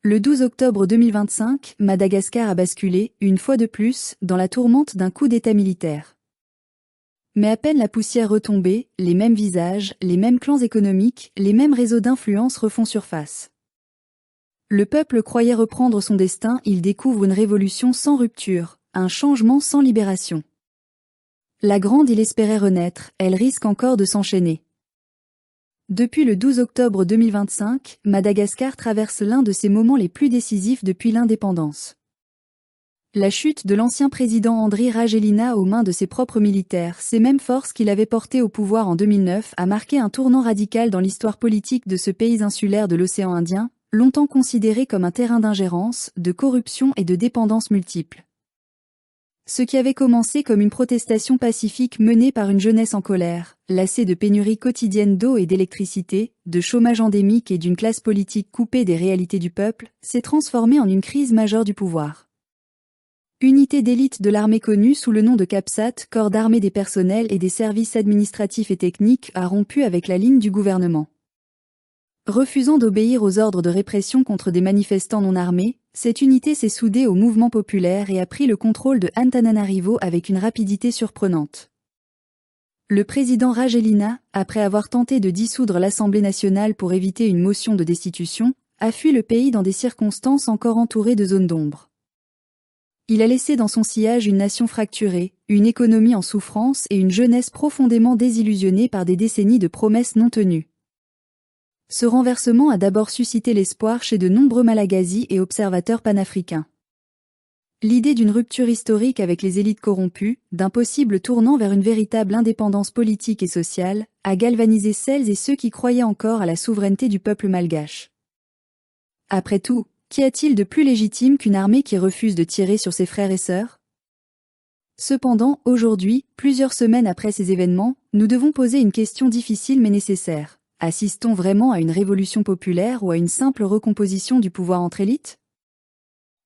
Le 12 octobre 2025, Madagascar a basculé, une fois de plus, dans la tourmente d'un coup d'État militaire. Mais à peine la poussière retombée, les mêmes visages, les mêmes clans économiques, les mêmes réseaux d'influence refont surface. Le peuple croyait reprendre son destin, il découvre une révolution sans rupture, un changement sans libération. La Grande il espérait renaître, elle risque encore de s'enchaîner. Depuis le 12 octobre 2025, Madagascar traverse l'un de ses moments les plus décisifs depuis l'indépendance. La chute de l'ancien président Andry Rajoelina aux mains de ses propres militaires, ces mêmes forces qu'il avait portées au pouvoir en 2009, a marqué un tournant radical dans l'histoire politique de ce pays insulaire de l'océan Indien, longtemps considéré comme un terrain d'ingérence, de corruption et de dépendance multiples. Ce qui avait commencé comme une protestation pacifique menée par une jeunesse en colère, lassée de pénuries quotidiennes d'eau et d'électricité, de chômage endémique et d'une classe politique coupée des réalités du peuple, s'est transformé en une crise majeure du pouvoir. Unité d'élite de l'armée connue sous le nom de CAPSAT, corps d'armée des personnels et des services administratifs et techniques, a rompu avec la ligne du gouvernement. Refusant d'obéir aux ordres de répression contre des manifestants non armés, cette unité s'est soudée au mouvement populaire et a pris le contrôle de Antananarivo avec une rapidité surprenante. Le président Rajoelina, après avoir tenté de dissoudre l'Assemblée nationale pour éviter une motion de destitution, a fui le pays dans des circonstances encore entourées de zones d'ombre. Il a laissé dans son sillage une nation fracturée, une économie en souffrance et une jeunesse profondément désillusionnée par des décennies de promesses non tenues. Ce renversement a d'abord suscité l'espoir chez de nombreux Malagasy et observateurs panafricains. L'idée d'une rupture historique avec les élites corrompues, d'un possible tournant vers une véritable indépendance politique et sociale, a galvanisé celles et ceux qui croyaient encore à la souveraineté du peuple malgache. Après tout, qu'y a-t-il de plus légitime qu'une armée qui refuse de tirer sur ses frères et sœurs ? Cependant, aujourd'hui, plusieurs semaines après ces événements, nous devons poser une question difficile mais nécessaire. Assiste-t-on vraiment à une révolution populaire ou à une simple recomposition du pouvoir entre élites ?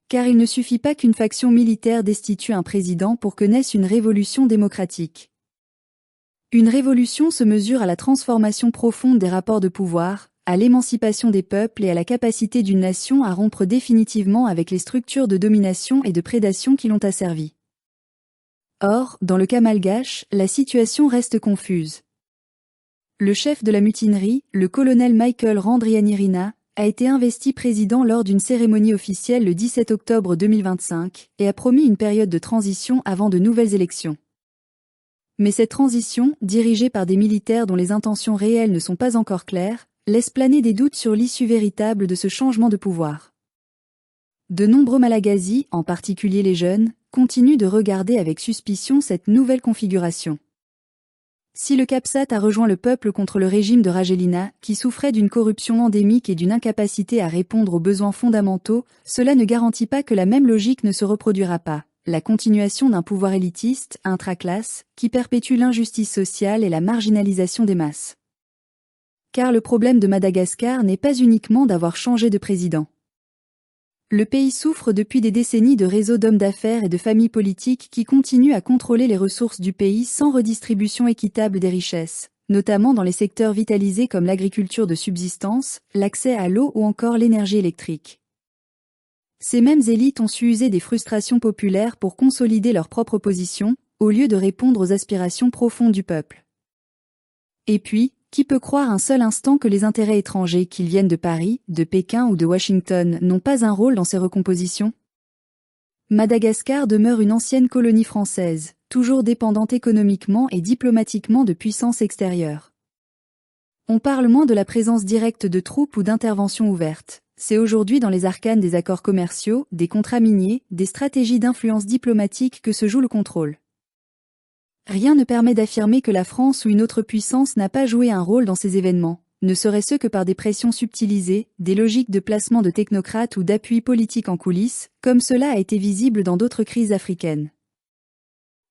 Car il ne suffit pas qu'une faction militaire destitue un président pour que naisse une révolution démocratique. Une révolution se mesure à la transformation profonde des rapports de pouvoir, à l'émancipation des peuples et à la capacité d'une nation à rompre définitivement avec les structures de domination et de prédation qui l'ont asservie. Or, dans le cas malgache, la situation reste confuse. Le chef de la mutinerie, le colonel Michael Randrianirina, a été investi président lors d'une cérémonie officielle le 17 octobre 2025 et a promis une période de transition avant de nouvelles élections. Mais cette transition, dirigée par des militaires dont les intentions réelles ne sont pas encore claires, laisse planer des doutes sur l'issue véritable de ce changement de pouvoir. De nombreux Malagasy, en particulier les jeunes, continuent de regarder avec suspicion cette nouvelle configuration. Si le CAPSAT a rejoint le peuple contre le régime de Rajoelina, qui souffrait d'une corruption endémique et d'une incapacité à répondre aux besoins fondamentaux, cela ne garantit pas que la même logique ne se reproduira pas. La continuation d'un pouvoir élitiste, intraclasse, qui perpétue l'injustice sociale et la marginalisation des masses. Car le problème de Madagascar n'est pas uniquement d'avoir changé de président. Le pays souffre depuis des décennies de réseaux d'hommes d'affaires et de familles politiques qui continuent à contrôler les ressources du pays sans redistribution équitable des richesses, notamment dans les secteurs vitalisés comme l'agriculture de subsistance, l'accès à l'eau ou encore l'énergie électrique. Ces mêmes élites ont su user des frustrations populaires pour consolider leur propre position, au lieu de répondre aux aspirations profondes du peuple. Et puis, qui peut croire un seul instant que les intérêts étrangers, qu'ils viennent de Paris, de Pékin ou de Washington, n'ont pas un rôle dans ces recompositions ? Madagascar demeure une ancienne colonie française, toujours dépendante économiquement et diplomatiquement de puissances extérieures. On parle moins de la présence directe de troupes ou d'interventions ouvertes. C'est aujourd'hui dans les arcanes des accords commerciaux, des contrats miniers, des stratégies d'influence diplomatique que se joue le contrôle. Rien ne permet d'affirmer que la France ou une autre puissance n'a pas joué un rôle dans ces événements, ne serait-ce que par des pressions subtilisées, des logiques de placement de technocrates ou d'appui politique en coulisses, comme cela a été visible dans d'autres crises africaines.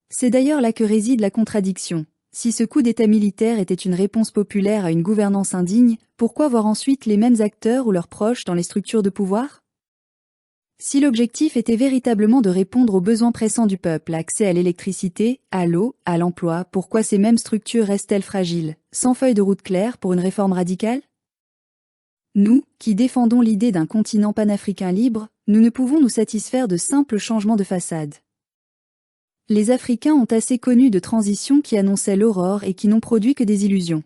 C'est d'ailleurs là que réside la contradiction. Si ce coup d'État militaire était une réponse populaire à une gouvernance indigne, pourquoi voir ensuite les mêmes acteurs ou leurs proches dans les structures de pouvoir ? Si l'objectif était véritablement de répondre aux besoins pressants du peuple, accès à l'électricité, à l'eau, à l'emploi, pourquoi ces mêmes structures restent-elles fragiles, sans feuille de route claire pour une réforme radicale ? Nous, qui défendons l'idée d'un continent panafricain libre, nous ne pouvons nous satisfaire de simples changements de façade. Les Africains ont assez connu de transitions qui annonçaient l'aurore et qui n'ont produit que des illusions.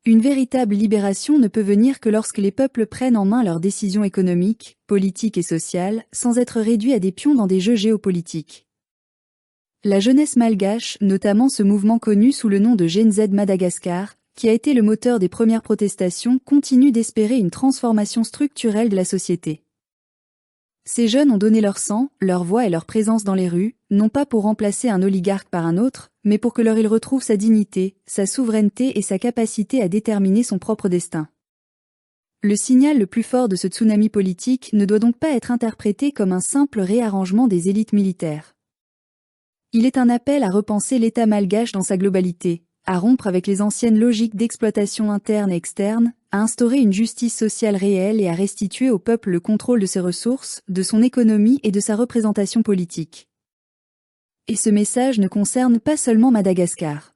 Une véritable libération ne peut venir que lorsque les peuples prennent en main leurs décisions économiques, politiques et sociales, sans être réduits à des pions dans des jeux géopolitiques. La jeunesse malgache, notamment ce mouvement connu sous le nom de Gen Z Madagascar, qui a été le moteur des premières protestations, continue d'espérer une transformation structurelle de la société. Ces jeunes ont donné leur sang, leur voix et leur présence dans les rues, non pas pour remplacer un oligarque par un autre, mais pour que leur il retrouve sa dignité, sa souveraineté et sa capacité à déterminer son propre destin. Le signal le plus fort de ce tsunami politique ne doit donc pas être interprété comme un simple réarrangement des élites militaires. Il est un appel à repenser l'État malgache dans sa globalité, à rompre avec les anciennes logiques d'exploitation interne et externe, à instaurer une justice sociale réelle et à restituer au peuple le contrôle de ses ressources, de son économie et de sa représentation politique. Et ce message ne concerne pas seulement Madagascar.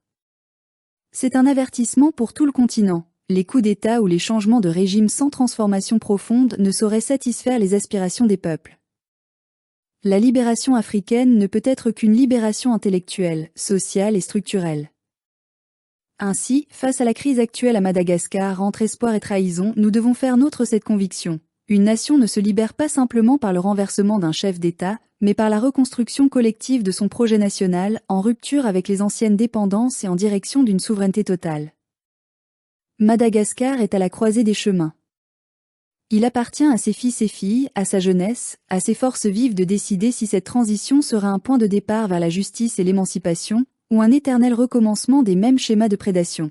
C'est un avertissement pour tout le continent. Les coups d'État ou les changements de régime sans transformation profonde ne sauraient satisfaire les aspirations des peuples. La libération africaine ne peut être qu'une libération intellectuelle, sociale et structurelle. Ainsi, face à la crise actuelle à Madagascar entre espoir et trahison, nous devons faire nôtre cette conviction. Une nation ne se libère pas simplement par le renversement d'un chef d'État, mais par la reconstruction collective de son projet national, en rupture avec les anciennes dépendances et en direction d'une souveraineté totale. Madagascar est à la croisée des chemins. Il appartient à ses fils et filles, à sa jeunesse, à ses forces vives de décider si cette transition sera un point de départ vers la justice et l'émancipation, ou un éternel recommencement des mêmes schémas de prédation.